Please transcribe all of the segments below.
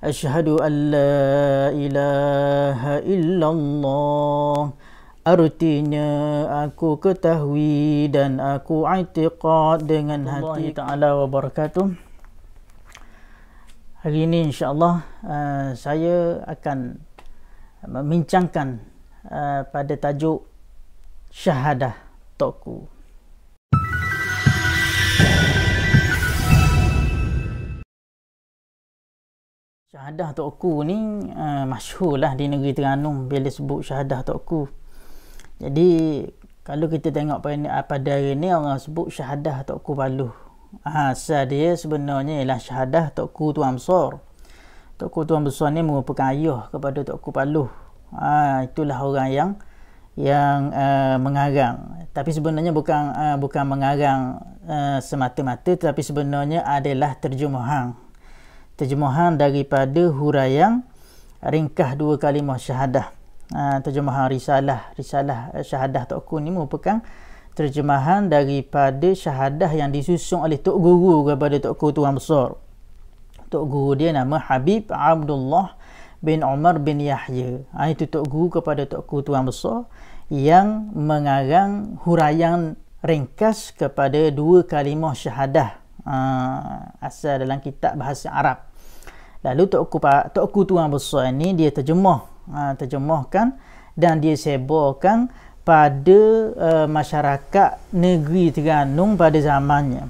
Asyhadu an la ilaha illallah. Artinya aku ketahui dan aku i'tiqad dengan hati. Ta'ala wa barakatuh. Hari ini insya-Allah saya akan membincangkan pada tajuk syahadah tokku. Syahadah tokku ni masyhurlah di negeri Terengganu bila sebut syahadah tokku. Jadi kalau kita tengok pada hari ni orang sebut syahadah tokku Paluh. Asal dia sebenarnya ialah syahadah tokku Tuan Besar. Tokku Tuan Besar ni merupakan ayah kepada tokku Paluh. Itulah orang yang mengarang. Tapi sebenarnya bukan mengarang semata-mata, tapi sebenarnya adalah terjemahan daripada huraian ringkas dua kalimah syahadah. Terjemahan risalah syahadah tokku ni merupakan terjemahan daripada syahadah yang disusun oleh tok guru kepada tokku Tuan Besar. Tok guru dia nama Habib Abdullah bin Umar bin Yahya. Itu tok guru kepada tokku Tuan Besar yang mengarang huraian ringkas kepada dua kalimah syahadah asal dalam kitab bahasa Arab. Lalu tokku Tuan Besar ni dia terjemahkan dan dia sebarkan pada masyarakat negeri Terengganu pada zamannya.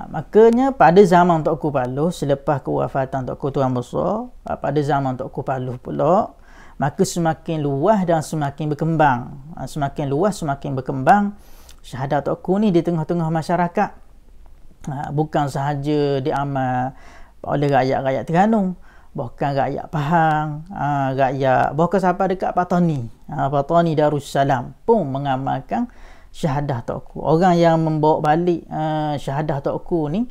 Makanya pada zaman Tokku Paluh, selepas kewafatan Tokku Tuan Besar, pada zaman Tokku Paluh pula, maka semakin luas dan semakin berkembang. Semakin luas semakin berkembang syahadah tokku ni di tengah-tengah masyarakat. Bukan sahaja diamal oleh rakyat-rakyat Terengganu, bahkan rakyat Pahang, bahkan sampai dekat Patani Darussalam pun mengamalkan syahadah tokku. Orang yang membawa balik syahadah tokku ni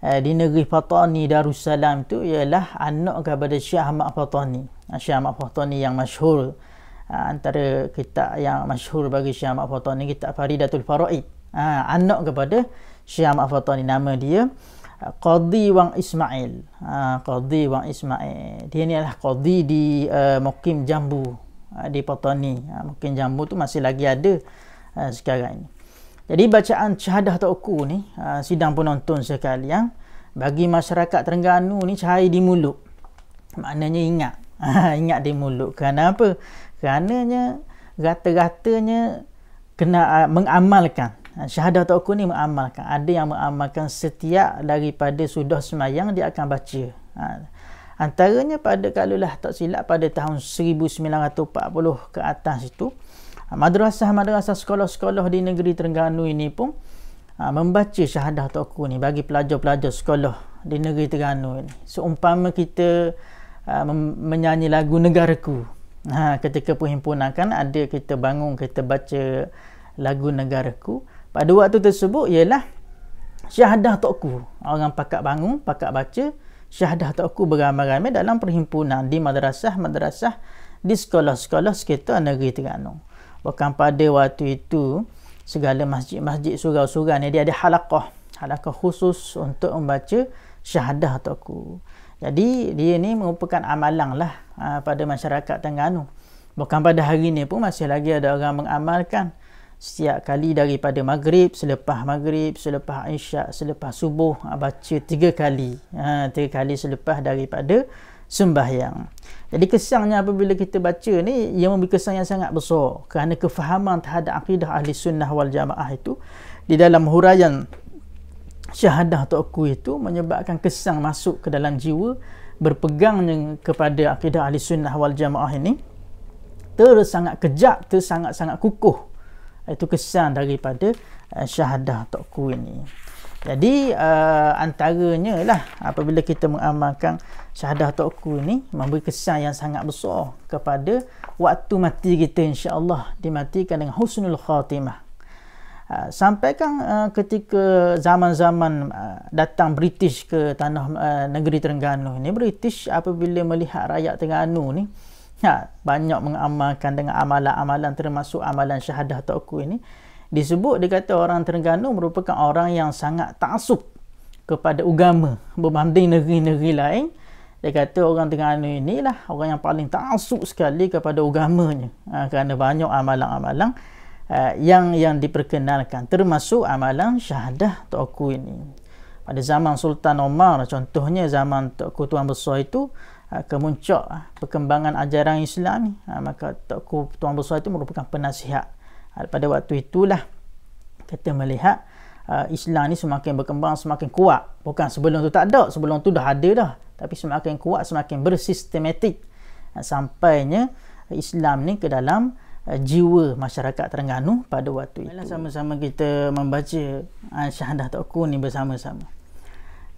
di negeri Patani Darussalam tu ialah anak kepada Syekh Ahmad Patani. Syekh Ahmad Patani yang masyhur, antara kitab yang masyhur bagi Syekh Ahmad Patani kitab Faridatul Faraid. Anak kepada Syekh Ahmad Patani, nama dia Qadhi Wang Ismail. Qadhi Wang Ismail. Dia ni adalah qadhi di Mukim Jambu di Patani. Mukim Jambu tu masih lagi ada sekarang ini. Jadi bacaan syahadah tokku ni, sidang penonton sekalian, bagi masyarakat Terengganu ni cahaya di mulut. Maknanya ingat. Ingat di mulut. Kerana apa? Kerananya rata-ratanya kena mengamalkan. Syahadah tokku ni mengamalkan. Ada yang mengamalkan setiap daripada sudah semayang dia akan baca. Antaranya pada kalaulah tak silap pada tahun 1940 ke atas itu, madrasah-madrasah sekolah-sekolah di negeri Terengganu ini pun membaca syahadah tokku ni bagi pelajar-pelajar sekolah di negeri Terengganu ini. Seumpama kita menyanyi lagu Negaraku. Ketika perhimpunan kan ada kita bangun kita baca lagu Negaraku. Pada waktu tersebut ialah syahadah tokku. Orang pakat bangun, pakat baca syahadah tokku beramai-ramai dalam perhimpunan di madrasah-madrasah di sekolah-sekolah sekitar negeri Terengganu. Bahkan pada waktu itu segala masjid-masjid surau-surau ni dia ada halaqah khusus untuk membaca syahadah tokku. Jadi dia ni merupakan amalan lah pada masyarakat Terengganu. Bahkan pada hari ni pun masih lagi ada orang mengamalkan setiap kali daripada maghrib, selepas isyak, selepas subuh, baca 3 kali. 3 kali selepas daripada sembahyang. Jadi kesannya apabila kita baca ni, ia memberi kesan yang sangat besar kerana kefahaman terhadap akidah ahli sunnah wal jamaah itu di dalam huraian syahadah tokku itu menyebabkan kesan masuk ke dalam jiwa, berpegang kepada akidah ahli sunnah wal jamaah ini sangat kejap, sangat kukuh. Itu kesan daripada syahadah tokku ini. Jadi antaranya lah apabila kita mengamalkan syahadah tokku ini memberi kesan yang sangat besar kepada waktu mati kita, insya-Allah dimatikan dengan husnul khatimah. Sampai kan ketika zaman-zaman datang British ke tanah negeri Terengganu ini, British apabila melihat rakyat Terengganu ni banyak mengamalkan dengan amalan-amalan termasuk amalan syahadah tokku ini, disebut dia kata orang Terengganu merupakan orang yang sangat taksub kepada agama berbanding negeri-negeri lain Dia kata orang Terengganu inilah orang yang paling ta'assub sekali kepada agamanya, kerana banyak amalan-amalan yang diperkenalkan, termasuk amalan syahadah Tuanku ini. Pada zaman Sultan Omar contohnya, zaman Tuanku Tuan Besar itu kemuncak perkembangan ajaran Islam ni, maka Tuanku Tuan Besar itu merupakan penasihat. Pada waktu itulah kita melihat Islam ni semakin berkembang, semakin kuat. Bukan sebelum tu tak ada, sebelum tu dah ada dah, tapi semakin kuat, semakin bersistematik, sampainya Islam ni ke dalam jiwa masyarakat Terengganu pada waktu itu. Sama-sama kita membaca syahadah Tuanku ni bersama-sama.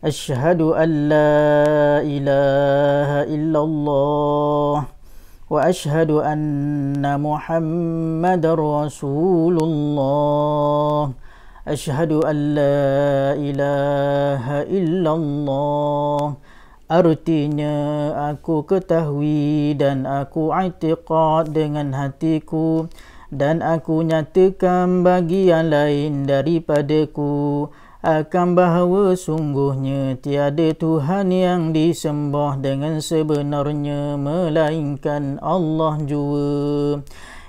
Asyhadu an la ilaha illallah wa asyhadu anna Muhammadar Rasulullah. Asyhadu an la ilaha illallah. Artinya aku ketahui dan aku i'tiqad dengan hatiku, dan aku nyatakan bagi yang lain daripadaku akan bahawa sungguhnya tiada Tuhan yang disembah dengan sebenarnya melainkan Allah jua,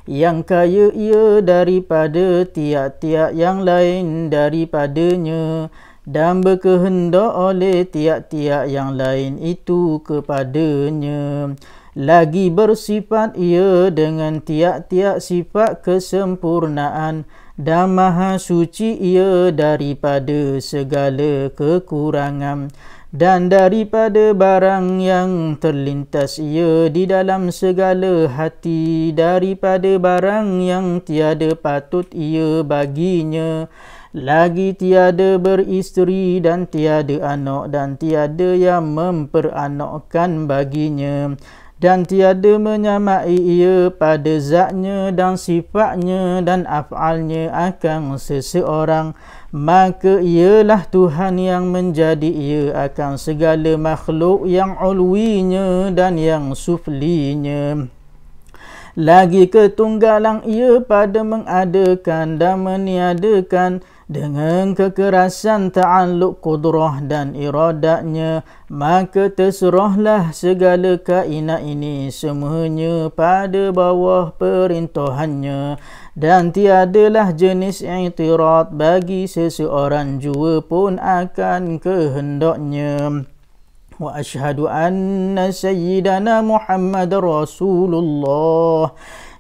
yang kaya ia daripada tiap-tiap yang lain daripadanya, dan berkehendak oleh tiap-tiap yang lain itu kepadanya. Lagi bersifat ia dengan tiap-tiap sifat kesempurnaan, dan maha suci ia daripada segala kekurangan, dan daripada barang yang terlintas ia di dalam segala hati, daripada barang yang tiada patut ia baginya. Lagi tiada beristeri dan tiada anak, dan tiada yang memperanakkan baginya, dan tiada menyamai ia pada zatnya dan sifatnya dan af'alnya akan seseorang. Maka ialah Tuhan yang menjadi ia akan segala makhluk yang ulwinya dan yang suflinya. Lagi ketunggalan ia pada mengadakan dan meniadakan, dengan kekerasan ta'alluq qudrah dan iradatnya, maka terserahlah segala kainat ini semuanya pada bawah perintahannya, dan tiadalah jenis i'tirad bagi seseorang jua pun akan kehendaknya. Wa asyhadu anna sayyidana Muhammadar Rasulullah.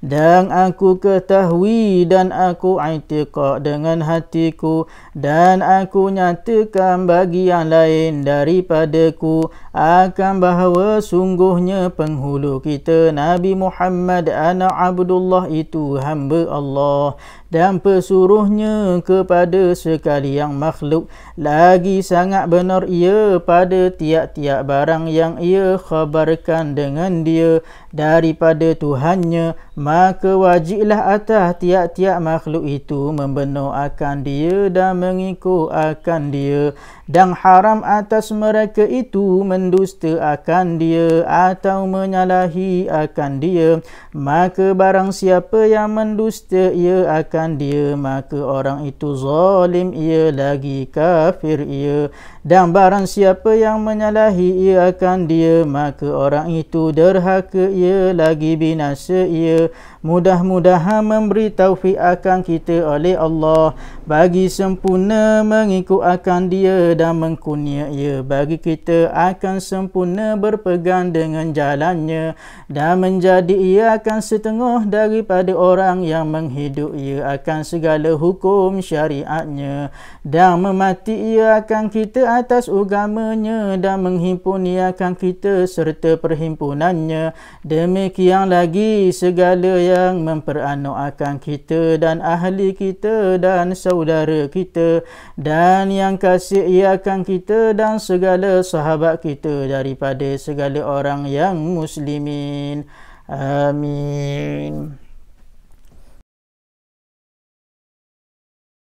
Dan aku ketahui dan aku i'tiqad dengan hatiku, dan aku nyatakan bagi yang lain daripadaku akan bahawa sungguhnya penghulu kita Nabi Muhammad anak Abdullah itu hamba Allah, dan pesuruhnya kepada sekali yang makhluk. Lagi sangat benar ia pada tiap-tiap barang yang ia khabarkan dengan dia daripada Tuhannya, maka wajiblah atas tiap-tiap makhluk itu membenar akan dia dan mengikut akan dia, dan haram atas mereka itu mendusta akan dia atau menyalahi akan dia. Maka barang siapa yang mendusta ia akan dia, maka orang itu zalim ia lagi kafir ia, dan barang siapa yang menyalahi ia akan dia, maka orang itu derhaka ia lagi binasa ia. Mudah-mudahan memberi taufik akan kita oleh Allah bagi sempurna mengikut akan dia, dan mengkurnia ia bagi kita akan sempurna berpegang dengan jalannya, dan menjadi ia akan setengah daripada orang yang menghidup ia akan segala hukum syariatnya, dan memati ia akan kita atas agamanya, dan menghimpun ia akan kita serta perhimpunannya. Demikian lagi segala yang memperanok akan kita dan ahli kita dan saudara kita, dan yang kasih ia akan kita dan segala sahabat kita daripada segala orang yang muslimin. Amin.